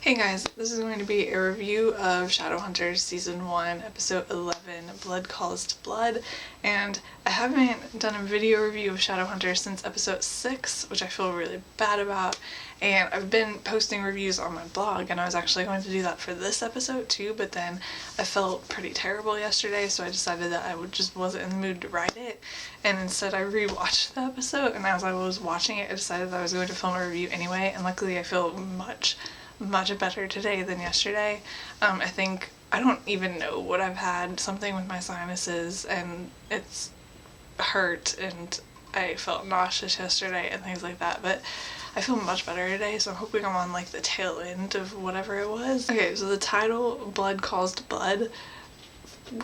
Hey guys, this is going to be a review of Shadowhunters Season 1, Episode 11, Blood Calls to Blood, and I haven't done a video review of Shadowhunters since Episode 6, which I feel really bad about, and I've been posting reviews on my blog, and I was actually going to do that for this episode too, but then I felt pretty terrible yesterday, so I decided that I just wasn't in the mood to write it, and instead I rewatched the episode, and as I was watching it, I decided that I was going to film a review anyway, and luckily I feel much better today than yesterday. I don't even know what I've had, something with my sinuses, and it's hurt, and I felt nauseous yesterday and things like that, but I feel much better today, so I'm hoping I'm on like the tail end of whatever it was. Okay, so the title, Blood Calls to Blood,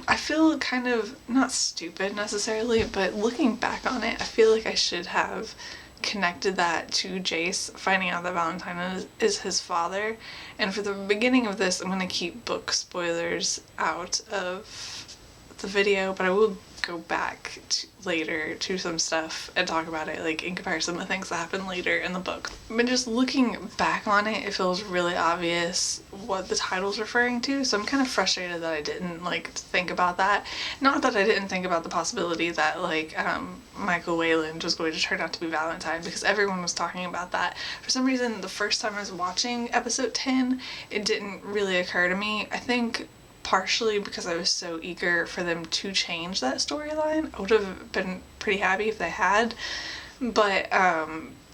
I feel kind of, not stupid necessarily, but looking back on it, I feel like I should have connected that to Jace finding out that Valentine is his father. And for the beginning of this, I'm going to keep book spoilers out of the video, but I will go back later to some stuff and talk about it, like in comparison to things that happen later in the book. But just looking back on it, it feels really obvious what the title's referring to, so I'm kind of frustrated that I didn't like think about that. Not that I didn't think about the possibility that like Michael Wayland was going to turn out to be Valentine, because everyone was talking about that. For some reason, the first time I was watching episode 10, it didn't really occur to me. I think partially because I was so eager for them to change that storyline. I would have been pretty happy if they had, but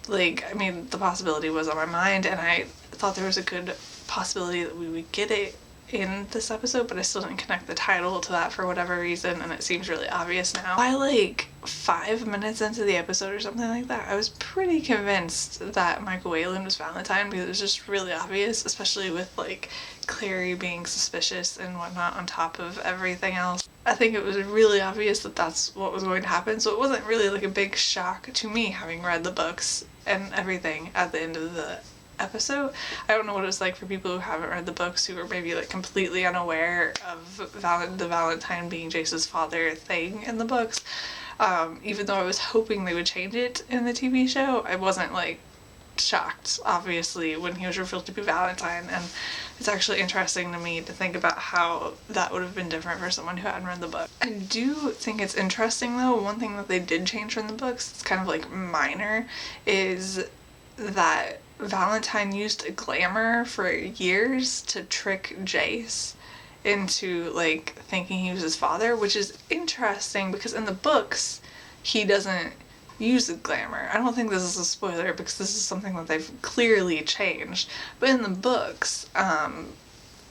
the possibility was on my mind, and I thought there was a good possibility that we would get it in this episode, but I still didn't connect the title to that for whatever reason, and it seems really obvious now. By like 5 minutes into the episode or something like that, I was pretty convinced that Michael Wayland was Valentine, because it was just really obvious, especially with like Clary being suspicious and whatnot on top of everything else. I think it was really obvious that that's what was going to happen, so it wasn't really like a big shock to me, having read the books and everything at the end of the episode. I don't know what it's like for people who haven't read the books, who are maybe like completely unaware of the Valentine being Jace's father thing in the books. Even though I was hoping they would change it in the TV show, I wasn't like shocked, obviously, when he was revealed to be Valentine, and it's actually interesting to me to think about how that would have been different for someone who hadn't read the book. I do think it's interesting though, one thing that they did change from the books, it's kind of like minor, is that Valentine used glamour for years to trick Jace into like thinking he was his father, which is interesting because in the books he doesn't use the glamour. I don't think this is a spoiler because this is something that they've clearly changed, but in the books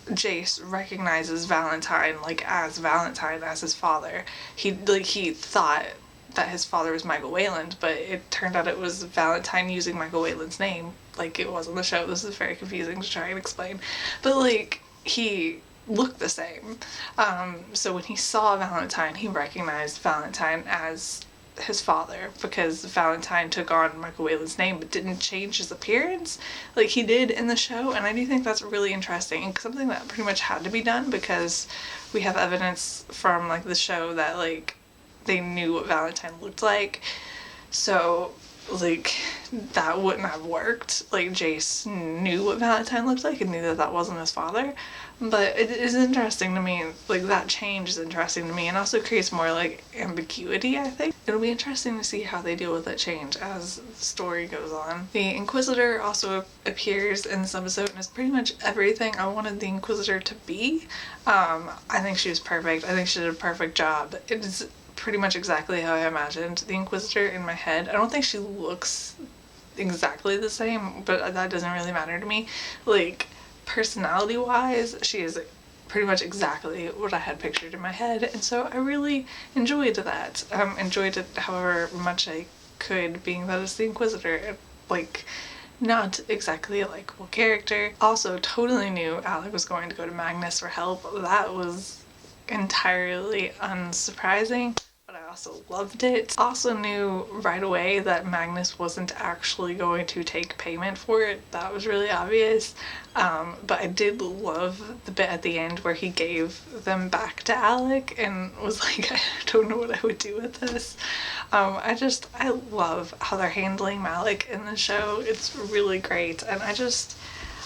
Jace recognizes Valentine like as Valentine, as his father. He thought that his father was Michael Wayland, but it turned out it was Valentine using Michael Wayland's name like it was on the show. This is very confusing to try and explain, but like he looked the same. So when he saw Valentine, he recognized Valentine as his father, because Valentine took on Michael Wayland's name but didn't change his appearance like he did in the show, and I do think that's really interesting and something that pretty much had to be done because we have evidence from like the show that like they knew what Valentine looked like, so like that wouldn't have worked. Like Jace knew what Valentine looked like and knew that that wasn't his father, but it is interesting to me, like that change is interesting to me, and also creates more like ambiguity. I think it'll be interesting to see how they deal with that change as the story goes on. The Inquisitor also appears in this episode and is pretty much everything I wanted the Inquisitor to be. I think she was perfect. I think she did a perfect job. It is pretty much exactly how I imagined the Inquisitor in my head. I don't think she looks exactly the same, but that doesn't really matter to me. Like, personality wise, she is pretty much exactly what I had pictured in my head, and so I really enjoyed that. Enjoyed it however much I could, being that it's the Inquisitor. Like, not exactly a likable character. Also, totally knew Alec was going to go to Magnus for help. That was entirely unsurprising, but I also loved it. Also knew right away that Magnus wasn't actually going to take payment for it. That was really obvious. But I did love the bit at the end where he gave them back to Alec and was like, I don't know what I would do with this. I love how they're handling Malik in the show. It's really great, and I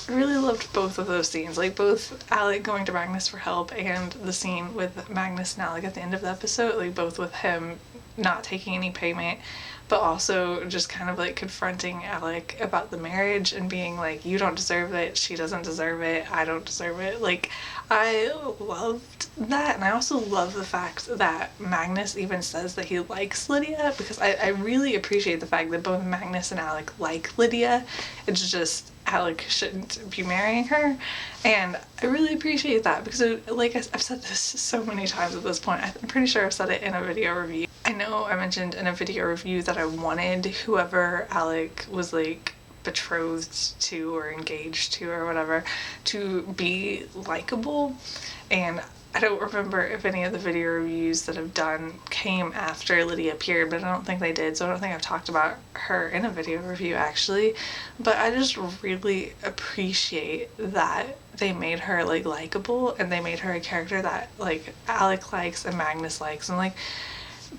I really loved both of those scenes, like both Alec going to Magnus for help and the scene with Magnus and Alec at the end of the episode, like both with him not taking any payment, but also just kind of like confronting Alec about the marriage and being like, you don't deserve it, she doesn't deserve it, I don't deserve it. Like, I loved that, and I also love the fact that Magnus even says that he likes Lydia, because I really appreciate the fact that both Magnus and Alec like Lydia. It's just Alec shouldn't be marrying her, and I really appreciate that because, like I've said this so many times at this point. I'm pretty sure I've said it in a video review. I know I mentioned in a video review that I wanted whoever Alec was like betrothed to or engaged to or whatever to be likable, and I don't remember if any of the video reviews that I've done came after Lydia appeared, but I don't think they did, so I don't think I've talked about her in a video review actually. But I just really appreciate that they made her like likable, and they made her a character that like Alec likes and Magnus likes, and like,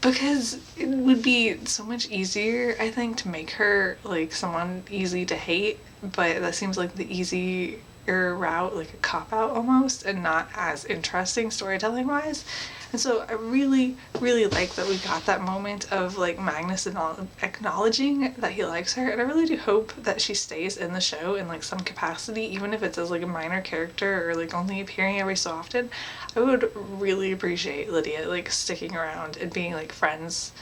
because it would be so much easier, I think, to make her like someone easy to hate, but that seems like the easy route, like a cop-out almost, and not as interesting storytelling wise. And so I really like that we got that moment of like Magnus acknowledging that he likes her, and I really do hope that she stays in the show in like some capacity, even if it's as like a minor character or like only appearing every so often. I would really appreciate Lydia like sticking around and being like friends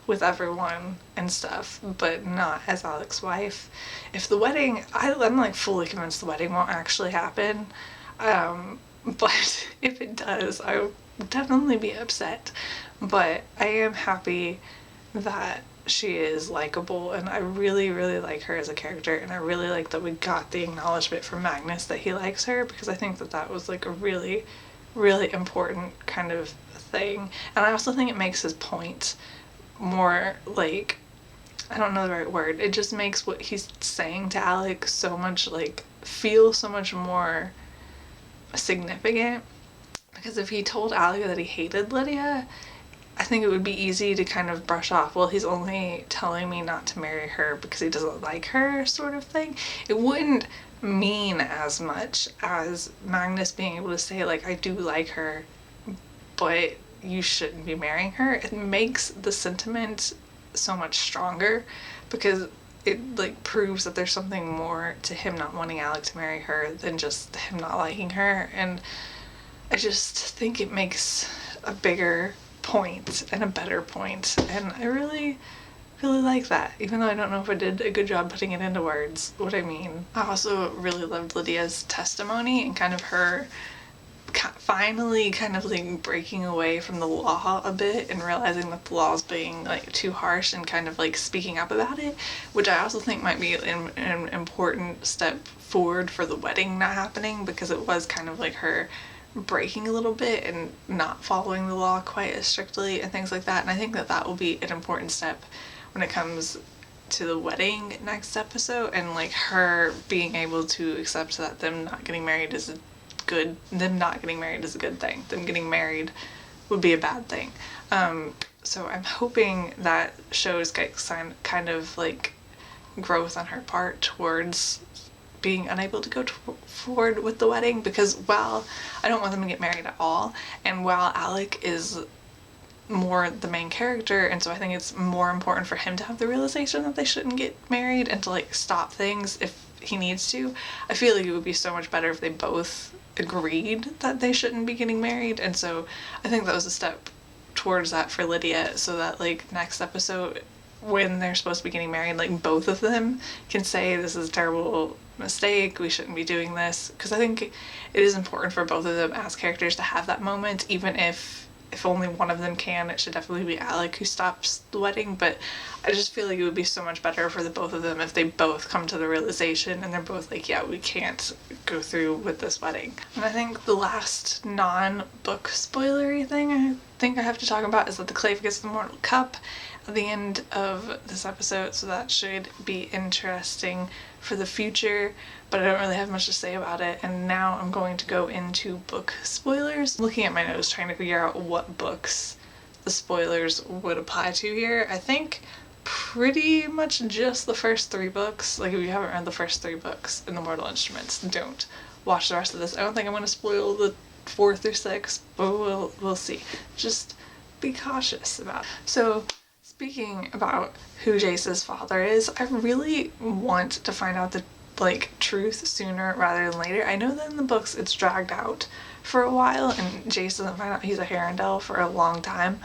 with everyone and stuff, but not as Alec's wife. If the wedding, I'm like fully convinced the wedding won't actually happen, but if it does, I will definitely be upset. But I am happy that she is likable, and I really like her as a character, and I really like that we got the acknowledgement from Magnus that he likes her, because I think that that was like a really important kind of thing. And I also think it makes his point more like, I don't know the right word, it just makes what he's saying to Alec so much like feel so much more significant, because if he told Alec that he hated Lydia, I think it would be easy to kind of brush off, well, he's only telling me not to marry her because he doesn't like her, sort of thing. It wouldn't mean as much as Magnus being able to say like, I do like her, but you shouldn't be marrying her. It makes the sentiment so much stronger, because it like proves that there's something more to him not wanting Alec to marry her than just him not liking her. And I just think it makes a bigger point and a better point, and I really like that, even though I don't know if I did a good job putting it into words what I mean. I also really loved Lydia's testimony and kind of her finally kind of like breaking away from the law a bit and realizing that the law is being like too harsh, and kind of like speaking up about it, which I also think might be an important step forward for the wedding not happening, because it was kind of like her breaking a little bit and not following the law quite as strictly and things like that. And I think that that will be an important step when it comes to the wedding next episode, and like her being able to accept that them not getting married is a good thing. Them getting married would be a bad thing. So I'm hoping that shows get kind of like growth on her part towards being unable to go forward with the wedding, because while I don't want them to get married at all, and while Alec is more the main character, and so I think it's more important for him to have the realization that they shouldn't get married and to like stop things if he needs to, I feel like it would be so much better if they both agreed that they shouldn't be getting married. And so I think that was a step towards that for Lydia, so that like next episode when they're supposed to be getting married, like both of them can say this is a terrible mistake, we shouldn't be doing this, because I think it is important for both of them as characters to have that moment, even if only one of them can. It should definitely be Alec who stops the wedding, but I just feel like it would be so much better for the both of them if they both come to the realization and they're both like, yeah, we can't go through with this wedding. And I think the last non-book spoilery thing I think I have to talk about is that the Clave gets the Mortal Cup at the end of this episode, so that should be interesting for the future, but I don't really have much to say about it. And now I'm going to go into book spoilers. Looking at my notes, trying to figure out what books the spoilers would apply to here. I think pretty much just the first 3 books. Like, if you haven't read the first 3 books in the Mortal Instruments, don't watch the rest of this. I don't think I'm going to spoil the 4 through 6, but we'll see. Just be cautious about it. So, speaking about who Jace's father is, I really want to find out the truth sooner rather than later. I know that in the books it's dragged out for a while and Jace doesn't find out he's a Herondel for a long time,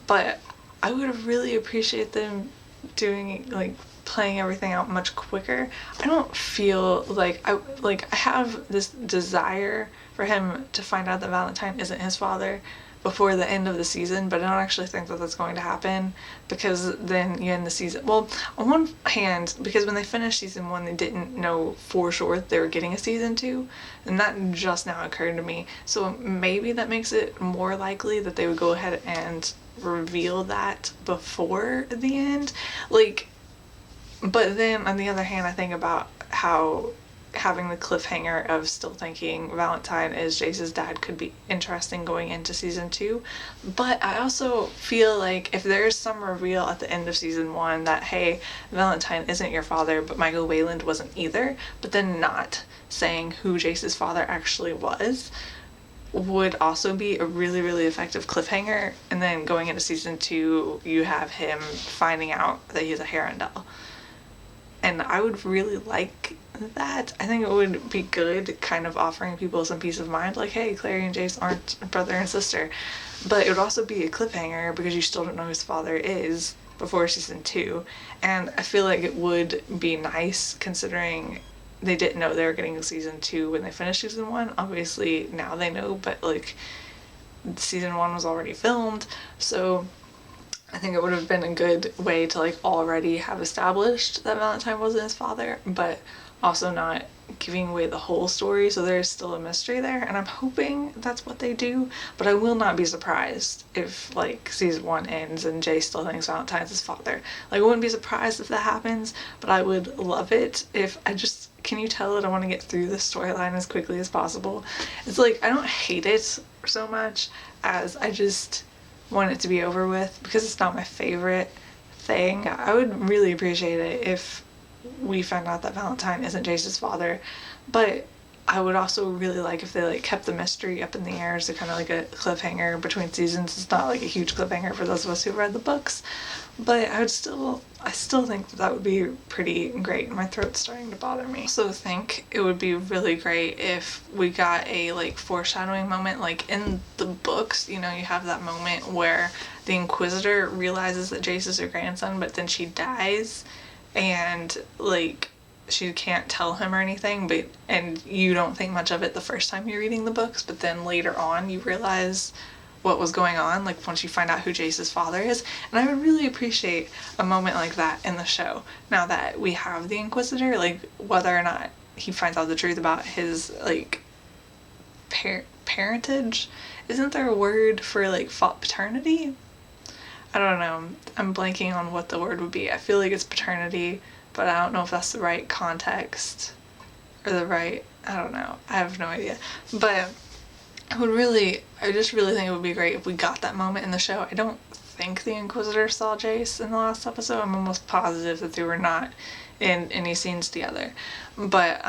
but I would have really appreciated them doing playing everything out much quicker. I don't feel I have this desire for him to find out that Valentine isn't his father before the end of the season, but I don't actually think that that's going to happen, because then you end the season. Well, on one hand, because when they finished season 1, they didn't know for sure that they were getting a season 2, and that just now occurred to me. So maybe that makes it more likely that they would go ahead and reveal that before the end. But then on the other hand, I think about how having the cliffhanger of still thinking Valentine is Jace's dad could be interesting going into season 2. But I also feel like if there's some reveal at the end of season 1 that, hey, Valentine isn't your father, but Michael Wayland wasn't either, but then not saying who Jace's father actually was, would also be a really, really effective cliffhanger. And then going into season 2, you have him finding out that he's a Herondel. And I would really like that. I think it would be good, kind of offering people some peace of mind, like, hey, Clary and Jace aren't brother and sister. But it would also be a cliffhanger because you still don't know who his father is before season 2. And I feel like it would be nice, considering they didn't know they were getting a season 2 when they finished season 1. Obviously now they know, but season 1 was already filmed, so I think it would have been a good way to already have established that Valentine wasn't his father, but also not giving away the whole story, so there's still a mystery there, and I'm hoping that's what they do. But I will not be surprised if season 1 ends and Jay still thinks Valentine's his father. I wouldn't be surprised if that happens, but I would love it if can you tell that I want to get through this storyline as quickly as possible? It's I don't hate it so much as I just want it to be over with, because it's not my favorite thing. I would really appreciate it if we found out that Valentine isn't Jace's father, but I would also really like if they kept the mystery up in the air as a kind of a cliffhanger between seasons. It's not a huge cliffhanger for those of us who read the books, but I still think that would be pretty great. My throat's starting to bother me. So I think it would be really great if we got a foreshadowing moment. In the books, you have that moment where the Inquisitor realizes that Jace is her grandson, but then she dies, and she can't tell him or anything, and you don't think much of it the first time you're reading the books, but then later on you realize what was going on, once you find out who Jace's father is. And I would really appreciate a moment like that in the show, now that we have the Inquisitor, whether or not he finds out the truth about his parentage. Isn't there a word for paternity? I don't know, I'm blanking on what the word would be. I feel like it's paternity, but I don't know if that's the right context or I don't know. I have no idea. But I just really think it would be great if we got that moment in the show. I don't think the Inquisitor saw Jace in the last episode. I'm almost positive that they were not in any scenes together. But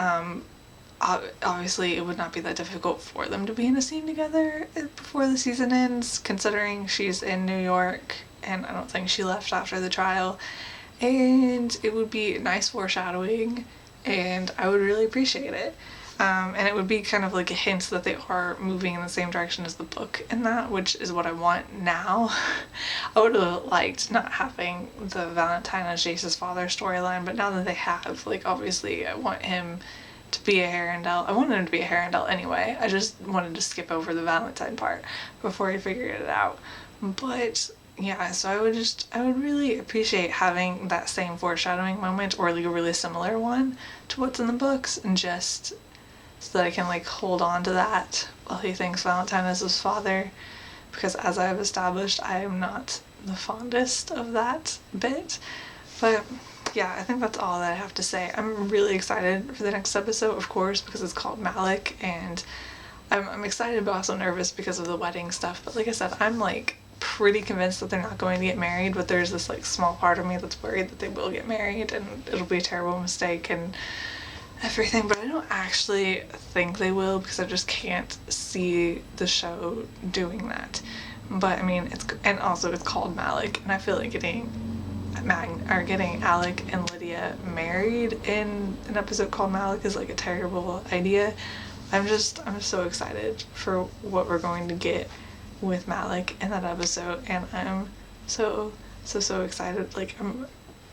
obviously it would not be that difficult for them to be in a scene together before the season ends, considering she's in New York and I don't think she left after the trial. And it would be nice foreshadowing, and I would really appreciate it. And it would be kind of a hint that they are moving in the same direction as the book in that, which is what I want now. I would have liked not having the Valentine as Jace's father storyline, but now that they have, obviously I want him to be a Herondel. I wanted him to be a Herondel anyway. I just wanted to skip over the Valentine part before I figured it out. But yeah, so I would really appreciate having that same foreshadowing moment, or a really similar one to what's in the books, and just so that I can hold on to that while he thinks Valentine is his father, because as I've established, I am not the fondest of that bit. But yeah, I think that's all that I have to say. I'm really excited for the next episode, of course, because it's called Malik, and I'm excited but also nervous because of the wedding stuff. But like I said, I'm pretty convinced that they're not going to get married, but there's this like small part of me that's worried that they will get married and it'll be a terrible mistake and everything, but I don't actually think they will because I just can't see the show doing that. But I mean, and also it's called Malik, and I feel like getting Alec and Lydia married in an episode called Malik is like a terrible idea. I'm so excited for what we're going to get with Malik in that episode, and I'm so excited. Like, I'm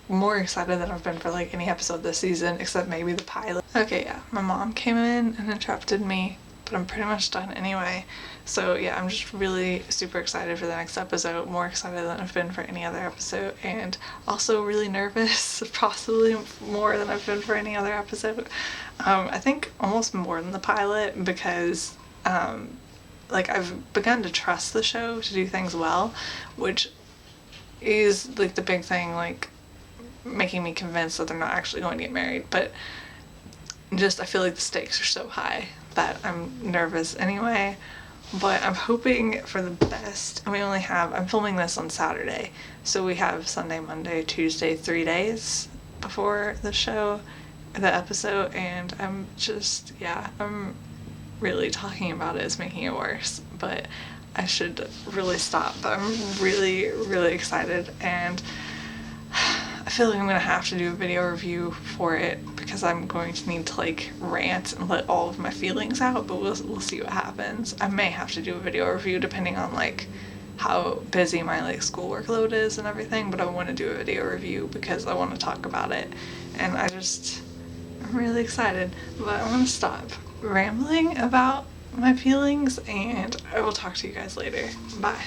more excited than I've been for like any episode this season, except maybe the pilot. Okay, yeah, my mom came in and interrupted me, but I'm pretty much done anyway. So yeah, I'm just really super excited for the next episode, more excited than I've been for any other episode, and also really nervous, possibly more than I've been for any other episode. I think almost more than the pilot, because like, I've begun to trust the show to do things well, which is like the big thing, like making me convinced that they're not actually going to get married. But just I feel like the stakes are so high that I'm nervous anyway. But I'm hoping for the best. And I'm filming this on Saturday, so we have Sunday, Monday, Tuesday, 3 days before the episode, and I'm really talking about it is making it worse, but I should really stop. But I'm really, really excited, and I feel like I'm gonna have to do a video review for it because I'm going to need to like rant and let all of my feelings out, but we'll see what happens. I may have to do a video review depending on like how busy my like school workload is and everything, but I want to do a video review because I want to talk about it, and I'm really excited. But I'm gonna stop rambling about my feelings, and I will talk to you guys later. Bye.